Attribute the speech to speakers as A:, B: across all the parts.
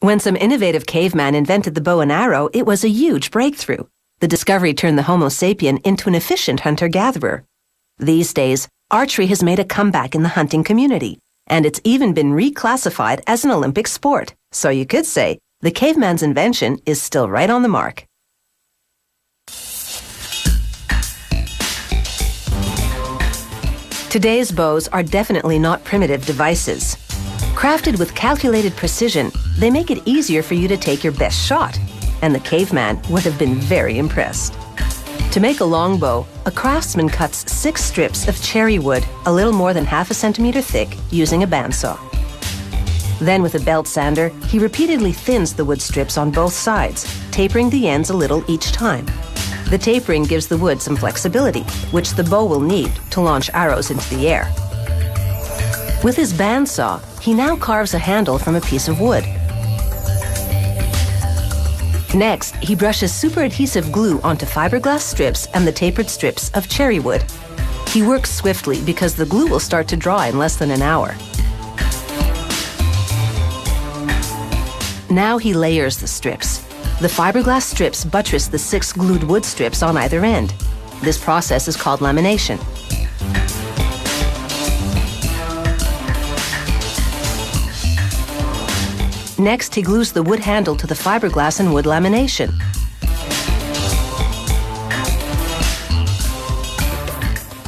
A: When some innovative caveman invented the bow and arrow, it was a huge breakthrough. The discovery turned the Homo sapien into an efficient hunter-gatherer. These days, archery has made a comeback in the hunting community, and it's even been reclassified as an Olympic sport. So you could say, the caveman's invention is still right on the mark. Today's bows are definitely not primitive devices. Crafted with calculated precision, they make it easier for you to take your best shot, and the caveman would have been very impressed. To make a longbow, a craftsman cuts 6 strips of cherry wood, a little more than half a centimeter thick, using a bandsaw. Then with a belt sander, he repeatedly thins the wood strips on both sides, tapering the ends a little each time. The tapering gives the wood some flexibility, which the bow will need to launch arrows into the air. With his bandsaw, he now carves a handle from a piece of wood. Next, he brushes super adhesive glue onto fiberglass strips and the tapered strips of cherry wood. He works swiftly because the glue will start to dry in less than an hour. Now he layers the strips. The fiberglass strips buttress the 6 glued wood strips on either end. This process is called lamination. Next, he glues the wood handle to the fiberglass and wood lamination.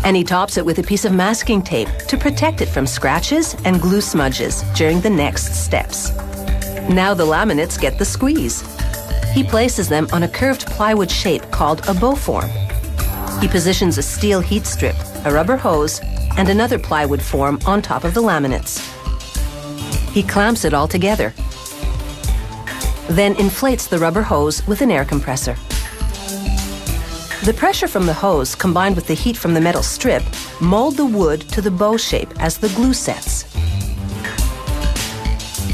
A: And he tops it with a piece of masking tape to protect it from scratches and glue smudges during the next steps. Now the laminates get the squeeze. He places them on a curved plywood shape called a bow form. He positions a steel heat strip, a rubber hose, and another plywood form on top of the laminates. He clamps it all together, then inflates the rubber hose with an air compressor. The pressure from the hose combined with the heat from the metal strip mold the wood to the bow shape as the glue sets.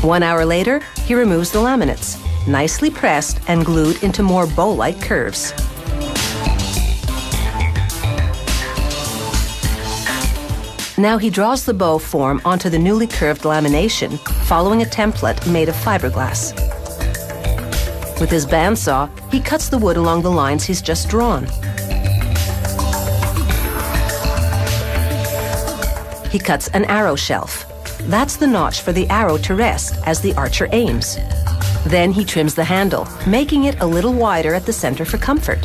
A: 1 hour later, he removes the laminates, nicely pressed and glued into more bow-like curves. Now he draws the bow form onto the newly curved lamination, following a template made of fiberglass. With his bandsaw, he cuts the wood along the lines he's just drawn. He cuts an arrow shelf. That's the notch for the arrow to rest as the archer aims. Then he trims the handle, making it a little wider at the center for comfort.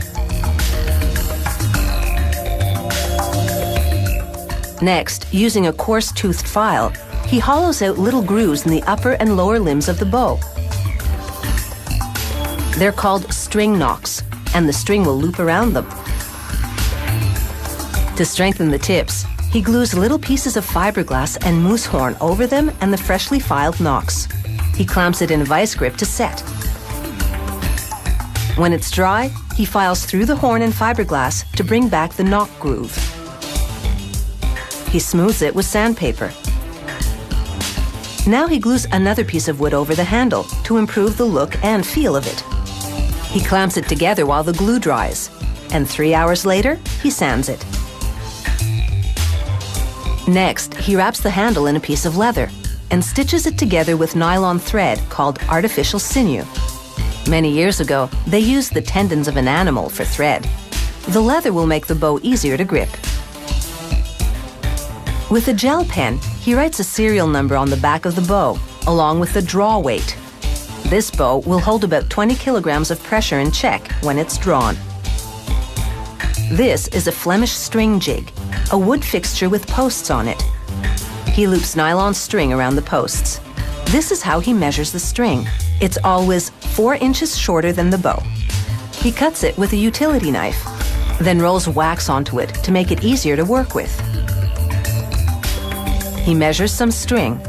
A: Next, using a coarse-toothed file, he hollows out little grooves in the upper and lower limbs of the bow. They're called string nocks, and the string will loop around them. To strengthen the tips, he glues little pieces of fiberglass and moose horn over them and the freshly filed nocks. He clamps it in a vice grip to set. When it's dry, he files through the horn and fiberglass to bring back the nock groove. He smooths it with sandpaper. Now he glues another piece of wood over the handle to improve the look and feel of it. He clamps it together while the glue dries, and 3 hours later, he sands it. Next, he wraps the handle in a piece of leather and stitches it together with nylon thread called artificial sinew. Many years ago, they used the tendons of an animal for thread. The leather will make the bow easier to grip. With a gel pen, he writes a serial number on the back of the bow, along with the draw weight. This bow will hold about 20 kilograms of pressure in check when it's drawn. This is a Flemish string jig, a wood fixture with posts on it. He loops nylon string around the posts. This is how he measures the string. It's always 4 inches shorter than the bow. He cuts it with a utility knife, then rolls wax onto it to make it easier to work with. He measures some string.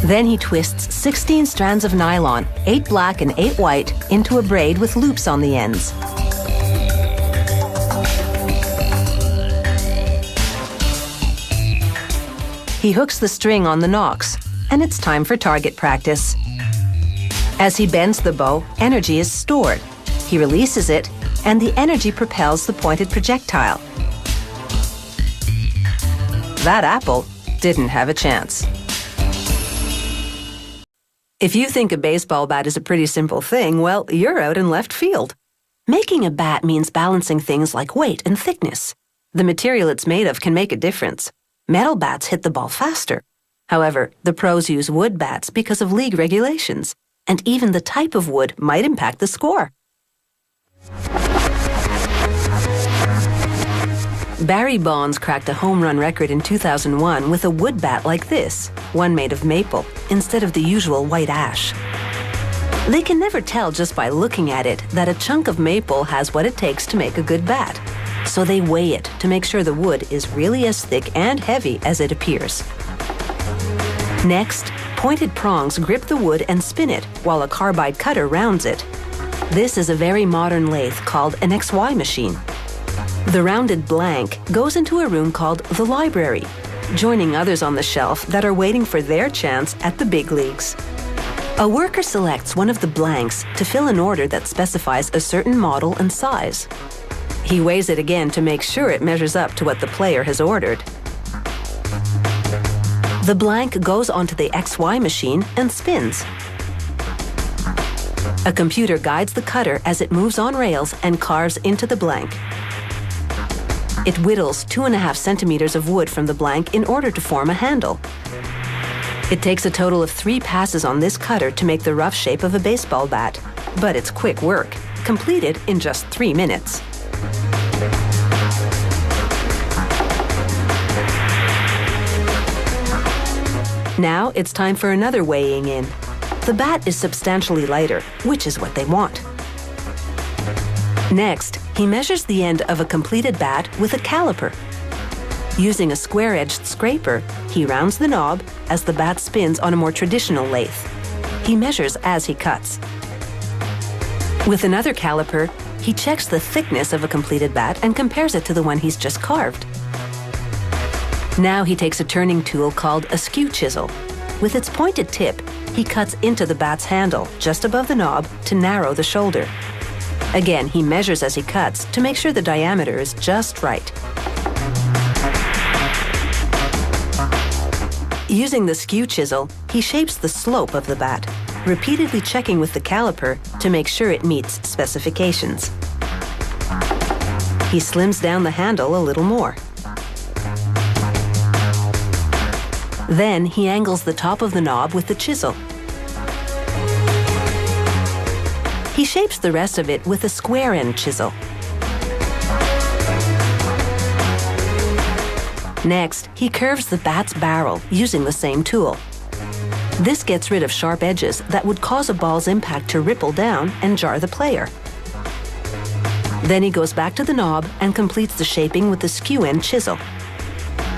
A: Then he twists 16 strands of nylon, 8 black and 8 white, into a braid with loops on the ends. He hooks the string on the nocks, and it's time for target practice. As he bends the bow, energy is stored. He releases it, and the energy propels the pointed projectile. That apple didn't have a chance. If you think a baseball bat is a pretty simple thing, well, you're out in left field. Making a bat means balancing things like weight and thickness. The material it's made of can make a difference. Metal bats hit the ball faster. However, the pros use wood bats because of league regulations, and even the type of wood might impact the score. Barry Bonds cracked a home run record in 2001 with a wood bat like this, one made of maple, instead of the usual white ash. They can never tell just by looking at it that a chunk of maple has what it takes to make a good bat. So they weigh it to make sure the wood is really as thick and heavy as it appears. Next, pointed prongs grip the wood and spin it, while a carbide cutter rounds it. This is a very modern lathe called an XY machine. The rounded blank goes into a room called the library, joining others on the shelf that are waiting for their chance at the big leagues. A worker selects one of the blanks to fill an order that specifies a certain model and size. He weighs it again to make sure it measures up to what the player has ordered. The blank goes onto the XY machine and spins. A computer guides the cutter as it moves on rails and carves into the blank. It whittles 2.5 centimeters of wood from the blank in order to form a handle. It takes a total of 3 passes on this cutter to make the rough shape of a baseball bat, but it's quick work, completed in just 3 minutes. Now it's time for another weighing in. The bat is substantially lighter, which is what they want. Next, he measures the end of a completed bat with a caliper. Using a square-edged scraper, he rounds the knob as the bat spins on a more traditional lathe. He measures as he cuts. With another caliper, he checks the thickness of a completed bat and compares it to the one he's just carved. Now he takes a turning tool called a skew chisel. With its pointed tip, he cuts into the bat's handle just above the knob to narrow the shoulder. Again, he measures as he cuts to make sure the diameter is just right. Using the skew chisel, he shapes the slope of the bat, repeatedly checking with the caliper to make sure it meets specifications. He slims down the handle a little more. Then he angles the top of the knob with the chisel. He shapes the rest of it with a square-end chisel. Next, he curves the bat's barrel using the same tool. This gets rid of sharp edges that would cause a ball's impact to ripple down and jar the player. Then he goes back to the knob and completes the shaping with the skew-end chisel.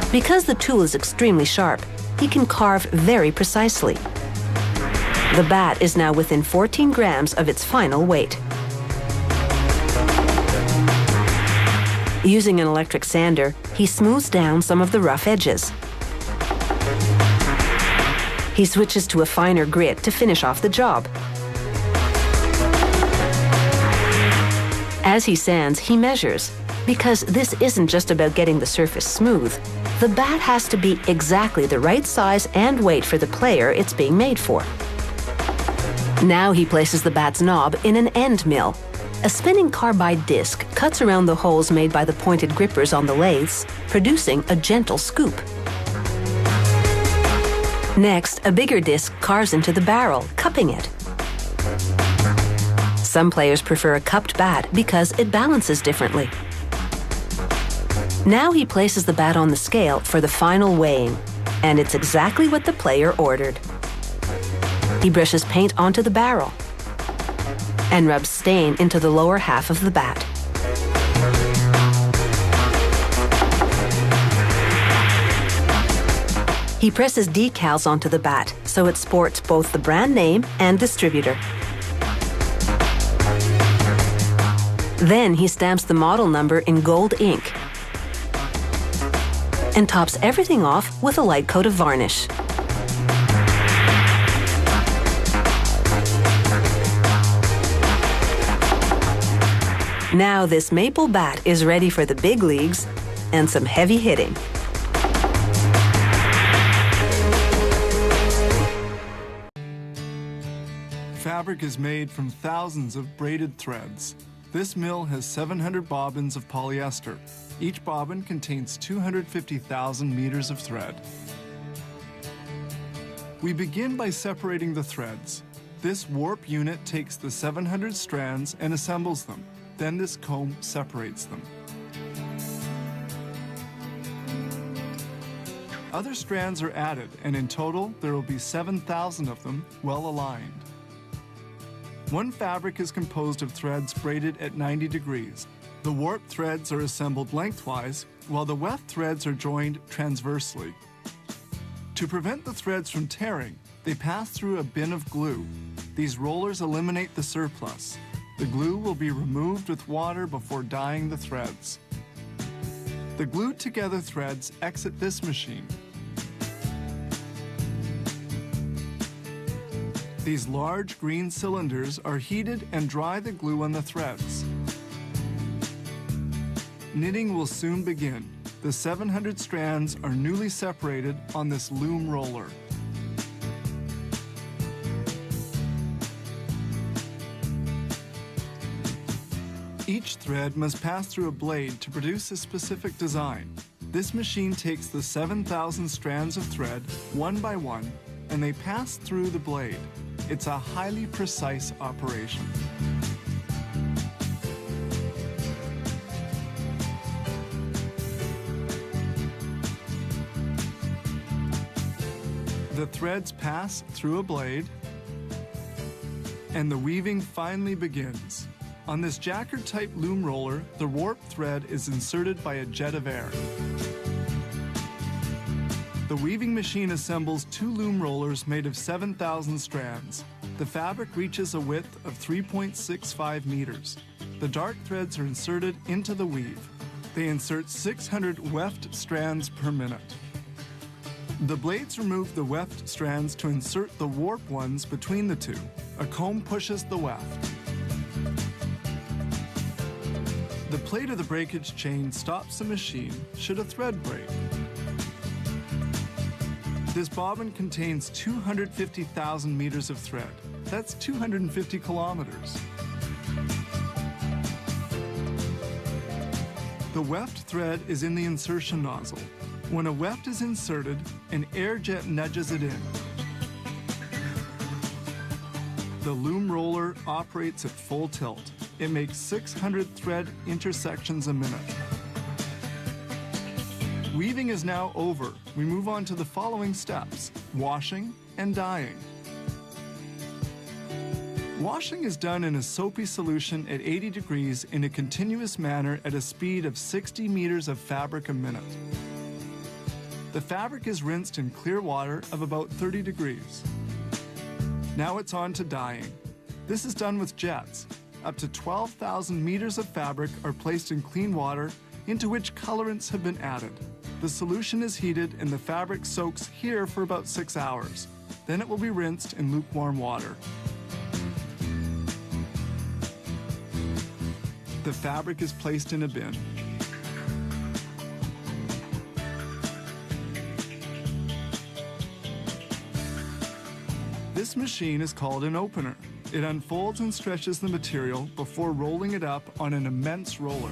A: Because the tool is extremely sharp, he can carve very precisely. The bat is now within 14 grams of its final weight. Using an electric sander, he smooths down some of the rough edges. He switches to a finer grit to finish off the job. As he sands, he measures, because this isn't just about getting the surface smooth. The bat has to be exactly the right size and weight for the player it's being made for. Now he places the bat's knob in an end mill. A spinning carbide disc cuts around the holes made by the pointed grippers on the lathes, producing a gentle scoop. Next, a bigger disc carves into the barrel, cupping it. Some players prefer a cupped bat because it balances differently. Now he places the bat on the scale for the final weighing, and it's exactly what the player ordered. He brushes paint onto the barrel and rubs stain into the lower half of the bat. He presses decals onto the bat so it sports both the brand name and distributor. Then he stamps the model number in gold ink and tops everything off with a light coat of varnish. Now this maple bat is ready for the big leagues and some heavy hitting.
B: Fabric is made from thousands of braided threads. This mill has 700 bobbins of polyester. Each bobbin contains 250,000 meters of thread. We begin by separating the threads. This warp unit takes the 700 strands and assembles them. Then this comb separates them. Other strands are added, and in total, there will be 7,000 of them well aligned. One fabric is composed of threads braided at 90 degrees. The warp threads are assembled lengthwise, while the weft threads are joined transversely. To prevent the threads from tearing, they pass through a bin of glue. These rollers eliminate the surplus. The glue will be removed with water before dyeing the threads. The glued together threads exit this machine. These large green cylinders are heated and dry the glue on the threads. Knitting will soon begin. The 700 strands are newly separated on this loom roller. Each thread must pass through a blade to produce a specific design. This machine takes the 7,000 strands of thread one by one, and they pass through the blade. It's a highly precise operation. The threads pass through a blade, and the weaving finally begins. On this jacker-type loom roller, the warp thread is inserted by a jet of air. The weaving machine assembles 2 loom rollers made of 7,000 strands. The fabric reaches a width of 3.65 meters. The dark threads are inserted into the weave. They insert 600 weft strands per minute. The blades remove the weft strands to insert the warp ones between the two. A comb pushes the weft. The plate of the breakage chain stops the machine should a thread break. This bobbin contains 250,000 meters of thread. That's 250 kilometers. The weft thread is in the insertion nozzle. When a weft is inserted, an air jet nudges it in. The loom roller operates at full tilt. It makes 600 thread intersections a minute. Weaving is now over. We move on to the following steps: washing and dyeing. Washing is done in a soapy solution at 80 degrees in a continuous manner at a speed of 60 meters of fabric a minute. The fabric is rinsed in clear water of about 30 degrees. Now it's on to dyeing. This is done with jets. Up to 12,000 meters of fabric are placed in clean water into which colorants have been added. The solution is heated and the fabric soaks here for about 6 hours. Then it will be rinsed in lukewarm water. The fabric is placed in a bin. This machine is called an opener. It unfolds and stretches the material before rolling it up on an immense roller.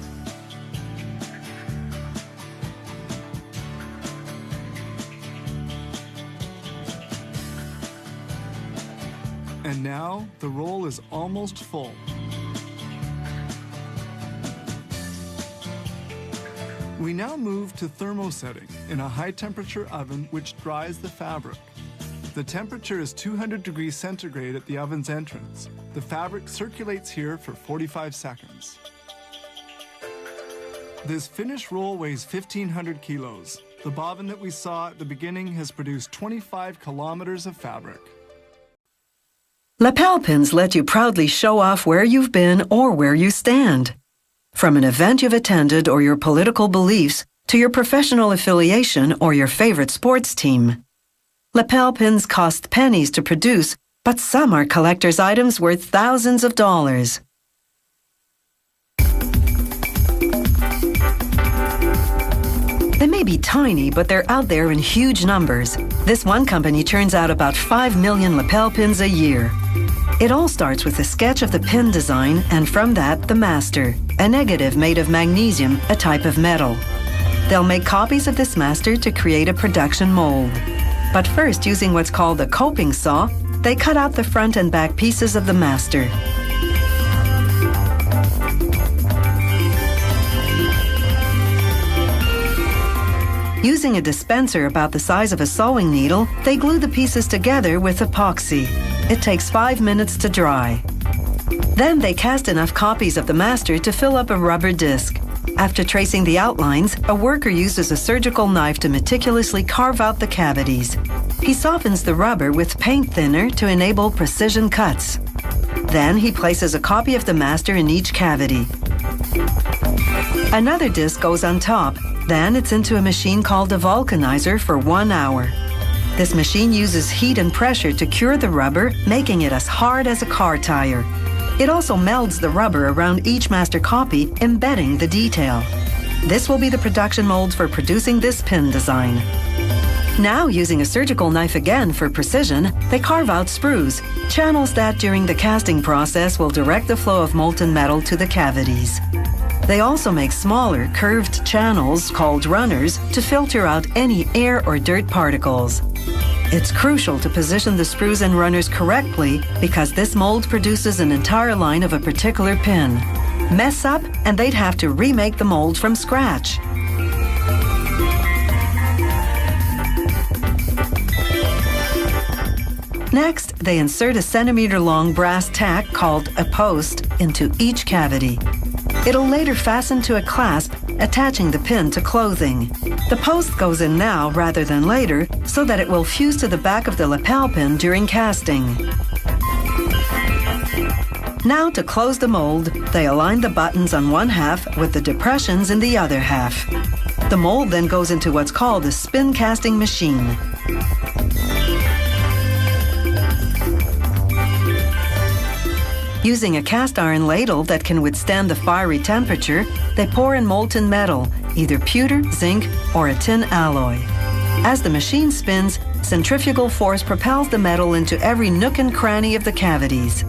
B: And now the roll is almost full. We now move to thermosetting in a high-temperature oven which dries the fabric. The temperature is 200 degrees centigrade at the oven's entrance. The fabric circulates here for 45 seconds. This finished roll weighs 1,500 kilos. The bobbin that we saw at the beginning has produced 25 kilometers of fabric.
C: Lapel pins let you proudly show off where you've been or where you stand. From an event you've attended or your political beliefs to your professional affiliation or your favorite sports team. Lapel pins cost pennies to produce, but some are collector's items worth thousands of dollars. They may be tiny, but they're out there in huge numbers. This one company turns out about 5 million lapel pins a year. It all starts with a sketch of the pin design, and from that, the master, a negative made of magnesium, a type of metal. They'll make copies of this master to create a production mold. But first, using what's called a coping saw, they cut out the front and back pieces of the master. Using a dispenser about the size of a sewing needle, they glue the pieces together with epoxy. It takes 5 minutes to dry. Then they cast enough copies of the master to fill up a rubber disc. After tracing the outlines, a worker uses a surgical knife to meticulously carve out the cavities. He softens the rubber with paint thinner to enable precision cuts. Then he places a copy of the master in each cavity. Another disc goes on top. Then it's into a machine called a vulcanizer for 1 hour. This machine uses heat and pressure to cure the rubber, making it as hard as a car tire. It also melds the rubber around each master copy, embedding the detail. This will be the production mold for producing this pin design. Now, using a surgical knife again for precision, they carve out sprues, channels that during the casting process will direct the flow of molten metal to the cavities. They also make smaller, curved channels called runners to filter out any air or dirt particles. It's crucial to position the sprues and runners correctly because this mold produces an entire line of a particular pin. Mess up and they'd have to remake the mold from scratch. Next, they insert a centimeter-long brass tack called a post into each cavity. It'll later fasten to a clasp, attaching the pin to clothing. The post goes in now rather than later so that it will fuse to the back of the lapel pin during casting. Now, to close the mold, they align the buttons on one half with the depressions in the other half. The mold then goes into what's called a spin casting machine. Using a cast iron ladle that can withstand the fiery temperature, they pour in molten metal, either pewter, zinc, or a tin alloy. As the machine spins, centrifugal force propels the metal into every nook and cranny of the cavities.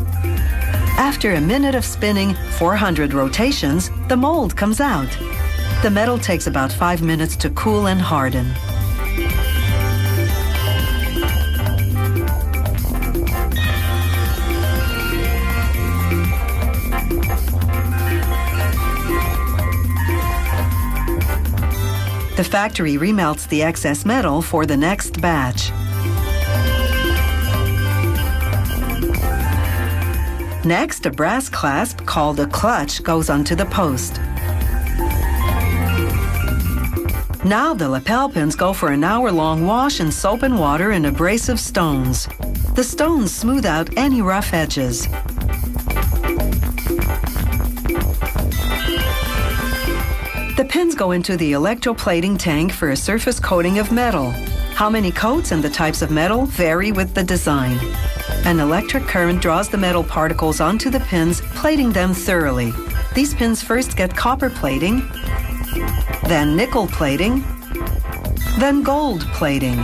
C: After a minute of spinning, 400 rotations, the mold comes out. The metal takes about 5 minutes to cool and harden. The factory remelts the excess metal for the next batch. Next, a brass clasp called a clutch goes onto the post. Now the lapel pins go for an hour-long wash in soap and water and abrasive stones. The stones smooth out any rough edges. The pins go into the electroplating tank for a surface coating of metal. How many coats and the types of metal vary with the design. An electric current draws the metal particles onto the pins, plating them thoroughly. These pins first get copper plating, then nickel plating, then gold plating.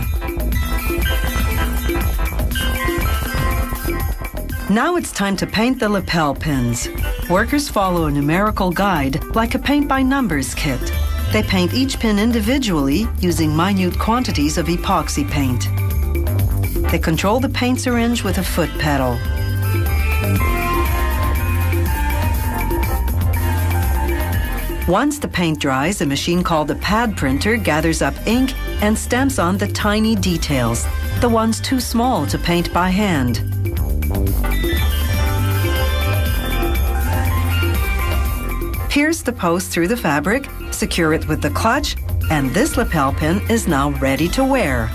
C: Now it's time to paint the lapel pins. Workers follow a numerical guide like a paint-by-numbers kit. They paint each pin individually using minute quantities of epoxy paint. They control the paint syringe with a foot pedal. Once the paint dries, a machine called a pad printer gathers up ink and stamps on the tiny details, the ones too small to paint by hand. Pierce the post through the fabric, secure it with the clutch, and this lapel pin is now ready to wear.